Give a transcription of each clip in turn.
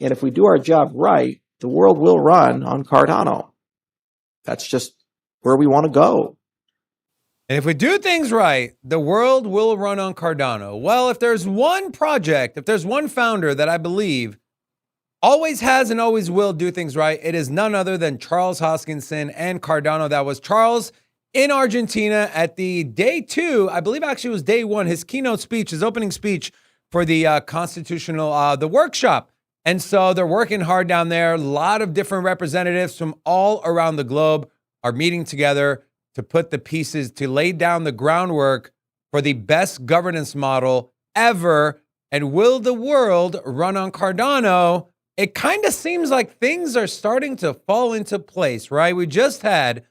And if we do our job right, the world will run on Cardano. That's just where we want to go. And if we do things right, the world will run on Cardano. Well, if there's one project, if there's one founder that I believe always has and always will do things right, it is none other than Charles Hoskinson and Cardano. That was Charles in Argentina at the day 2, I believe actually it was day 1, his keynote speech, his opening speech for the constitutional, the workshop. And so they're working hard down there. A lot of different representatives from all around the globe are meeting together to put the pieces, to lay down the groundwork for the best governance model ever. And will the world run on Cardano? It kind of seems like things are starting to fall into place, right? We just had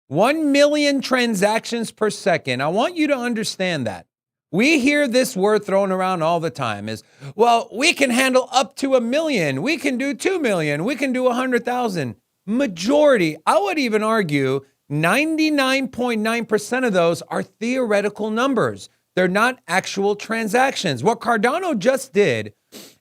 1 million transactions per second. I want you to understand that. We hear this word thrown around all the time is, well, we can handle up to 1 million. We can do 2 million. We can do 100,000. Majority, I would even argue 99.9% of those are theoretical numbers. They're not actual transactions. What Cardano just did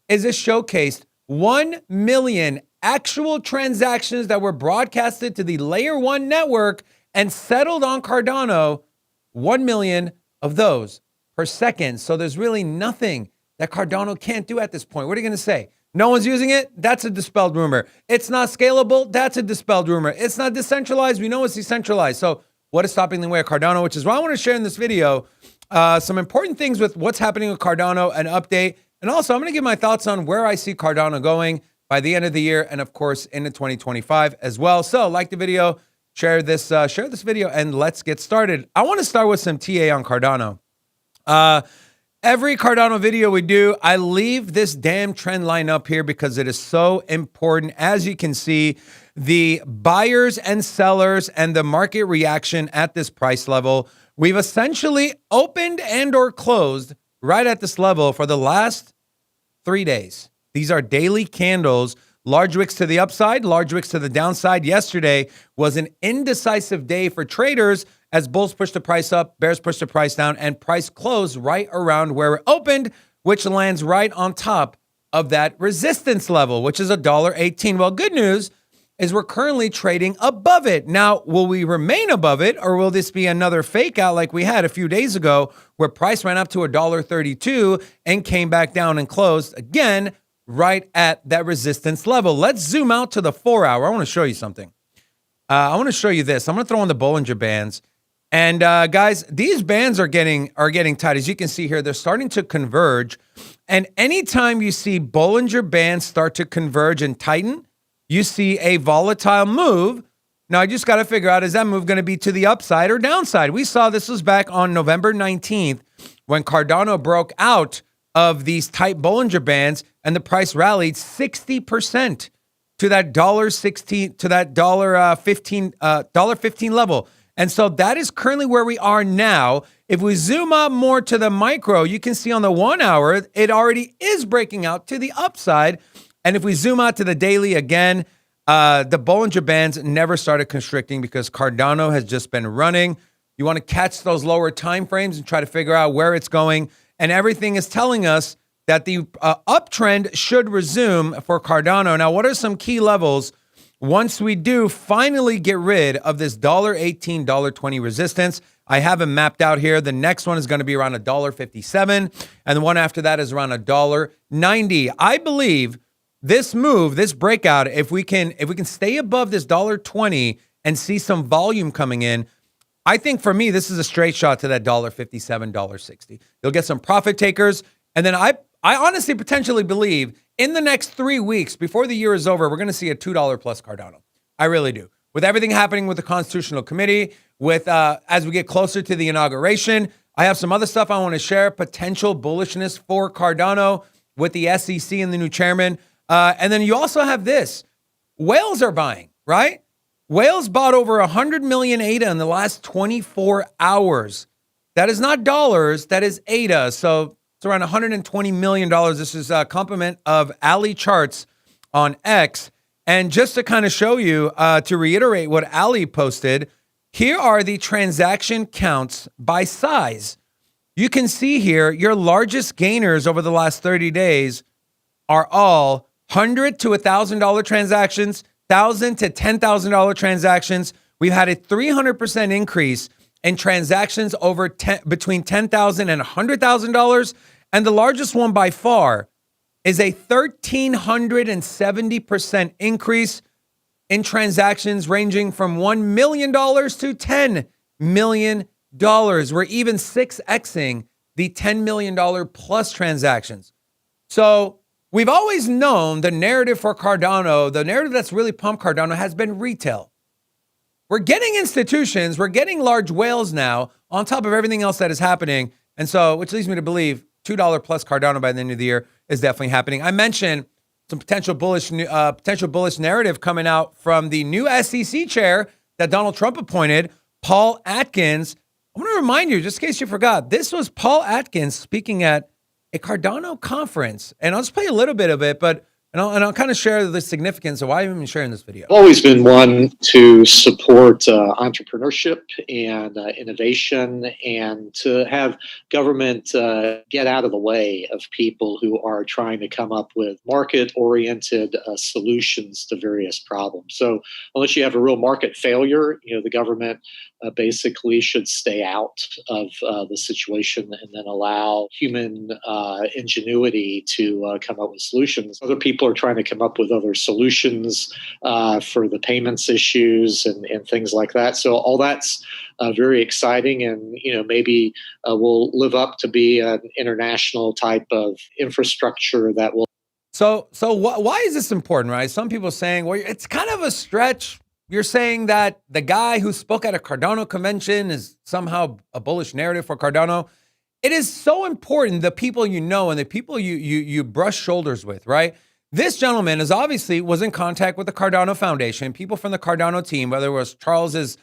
is it showcased 1 million actual transactions that were broadcasted to the layer 1 network and settled on Cardano, 1 million of those per second. So there's really nothing that Cardano can't do at this point. What are you going to say? No one's using it? That's a dispelled rumor. It's not scalable? That's a dispelled rumor. It's not decentralized? We know it's decentralized. So what is stopping the way of Cardano? Which is why I want to share in this video some important things with what's happening with Cardano, an update. And also I'm going to give my thoughts on where I see Cardano going by the end of the year and of course into 2025 as well. So like the video, share this video and let's get started. I want to start with some TA on Cardano. Every Cardano video we do, I leave this damn trend line up here because it is so important. As you can see, the buyers and sellers and the market reaction at this price level, we've essentially opened and or closed right at this level for the last 3 days. These are daily candles, large wicks to the upside, large wicks to the downside. Yesterday was an indecisive day for traders as bulls pushed the price up, bears pushed the price down, and price closed right around where it opened, which lands right on top of that resistance level, which is $1.18. Well, good news is we're currently trading above it. Now, will we remain above it, or will this be another fake out like we had a few days ago where price ran up to $1.32 and came back down and closed again right at that resistance level? Let's zoom out to the 4-hour. I want to show you something. I want to show you this. I'm going to throw on the Bollinger Bands. And guys, these bands are getting tight. As you can see here, they're starting to converge. And anytime you see Bollinger Bands start to converge and tighten, you see a volatile move. Now, I just got to figure out, is that move going to be to the upside or downside? We saw this was back on November 19th when Cardano broke out of these tight Bollinger Bands and the price rallied 60% to that $1.16 to that $1.15 level. And so that is currently where we are now. If we zoom up more to the micro, you can see on the 1 hour, it already is breaking out to the upside. And if we zoom out to the daily again, the Bollinger Bands never started constricting because Cardano has just been running. You want to catch those lower time frames and try to figure out where it's going. And everything is telling us that the uptrend should resume for Cardano. Now, what are some key levels once we do finally get rid of this $1.18, $1.20 resistance? I have them mapped out here. The next one is going to be around $1.57, and the one after that is around $1.90. I believe this move, this breakout, if we can stay above this $1.20 and see some volume coming in, I think for me this is a straight shot to that $1.57, $1.60. You'll get some profit takers, and then I honestly potentially believe in the next 3 weeks, before the year is over, we're going to see a $2 plus Cardano. I really do. With everything happening with the Constitutional Committee, with as we get closer to the inauguration, I have some other stuff I want to share, potential bullishness for Cardano with the SEC and the new chairman. And then you also have this. Whales are buying, right? Whales bought over 100 million ADA in the last 24 hours. That is not dollars, that is ADA. So it's around $120 million. This is a compliment of Ali Charts on X. And just to kind of show you, to reiterate what Ali posted, here are the transaction counts by size. You can see here, your largest gainers over the last 30 days are all $100 to $1,000 transactions, $1,000 to $10,000 transactions. We've had a 300% increase in transactions over between $10,000 and $100,000. And the largest one by far is a 1,370% increase in transactions ranging from $1 million to $10 million. We're even 6xing the $10 million plus transactions. So we've always known the narrative for Cardano, the narrative that's really pumped Cardano has been retail. We're getting institutions, we're getting large whales now on top of everything else that is happening. And so, which leads me to believe $2 plus Cardano by the end of the year is definitely happening. I mentioned some potential bullish narrative coming out from the new SEC chair that Donald Trump appointed, Paul Atkins. I want to remind you, just in case you forgot, this was Paul Atkins speaking at a Cardano conference. And I'll just play a little bit of it, but I'll kind of share the significance of why I'm even sharing this video. I've always been one to support entrepreneurship and innovation, and to have government get out of the way of people who are trying to come up with market-oriented solutions to various problems. So unless you have a real market failure, the government basically should stay out of the situation and then allow human ingenuity to come up with solutions. Other people are trying to come up with other solutions for the payments issues and things like that. So all that's very exciting, and maybe will live up to be an international type of infrastructure that will. So why is this important, right? Some people are saying, well, it's kind of a stretch. You're saying that the guy who spoke at a Cardano convention is somehow a bullish narrative for Cardano. It is so important, the people you know and the people you brush shoulders with, right? This gentleman was in contact with the Cardano Foundation, people from the Cardano team, whether it was Charles's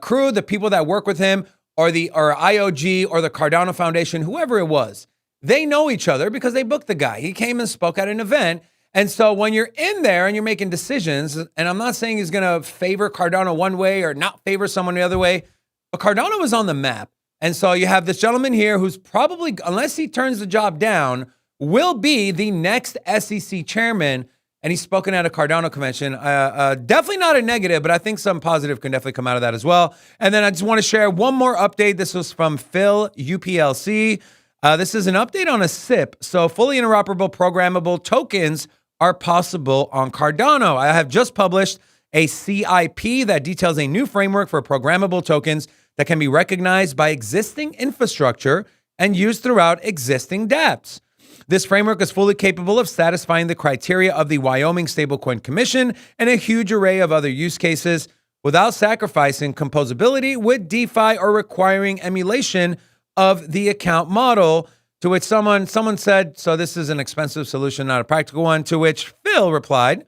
crew, the people that work with him, or IOG or the Cardano Foundation, whoever it was. They know each other because they booked the guy. He came and spoke at an event. And so when you're in there and you're making decisions, and I'm not saying he's going to favor Cardano one way or not favor someone the other way, but Cardano is on the map. And so you have this gentleman here who's probably, unless he turns the job down, will be the next SEC chairman. And he's spoken at a Cardano convention. Definitely not a negative, but I think some positive can definitely come out of that as well. And then I just want to share one more update. This was from Phil, UPLC. This is an update on a SIP. So fully interoperable programmable tokens are possible on Cardano. I have just published a CIP that details a new framework for programmable tokens that can be recognized by existing infrastructure and used throughout existing dApps. This framework is fully capable of satisfying the criteria of the Wyoming Stablecoin Commission and a huge array of other use cases without sacrificing composability with DeFi or requiring emulation of the account model. To which someone said, so this is an expensive solution, not a practical one, to which Phil replied,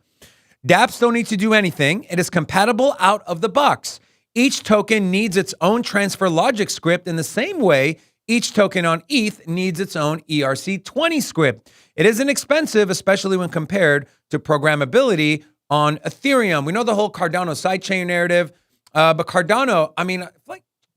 dApps don't need to do anything. It is compatible out of the box. Each token needs its own transfer logic script in the same way each token on ETH needs its own ERC20 script. It isn't expensive, especially when compared to programmability on Ethereum. We know the whole Cardano sidechain narrative, but Cardano,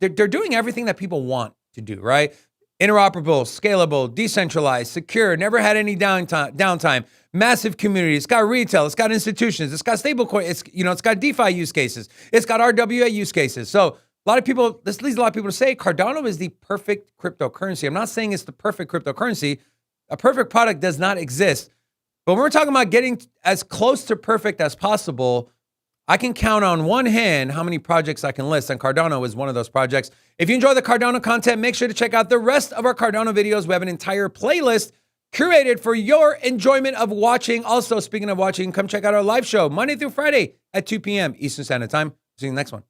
they're doing everything that people want to do, right? Interoperable, scalable, decentralized, secure, never had any downtime, massive community. It's got retail, it's got institutions, it's got stablecoin, it's got DeFi use cases, it's got RWA use cases. So this leads a lot of people to say Cardano is the perfect cryptocurrency. I'm not saying it's the perfect cryptocurrency. A perfect product does not exist. But when we're talking about getting as close to perfect as possible, I can count on one hand how many projects I can list, and Cardano is one of those projects. If you enjoy the Cardano content, make sure to check out the rest of our Cardano videos. We have an entire playlist curated for your enjoyment of watching. Also, speaking of watching, come check out our live show Monday through Friday at 2 p.m. Eastern Standard Time. See you in the next one.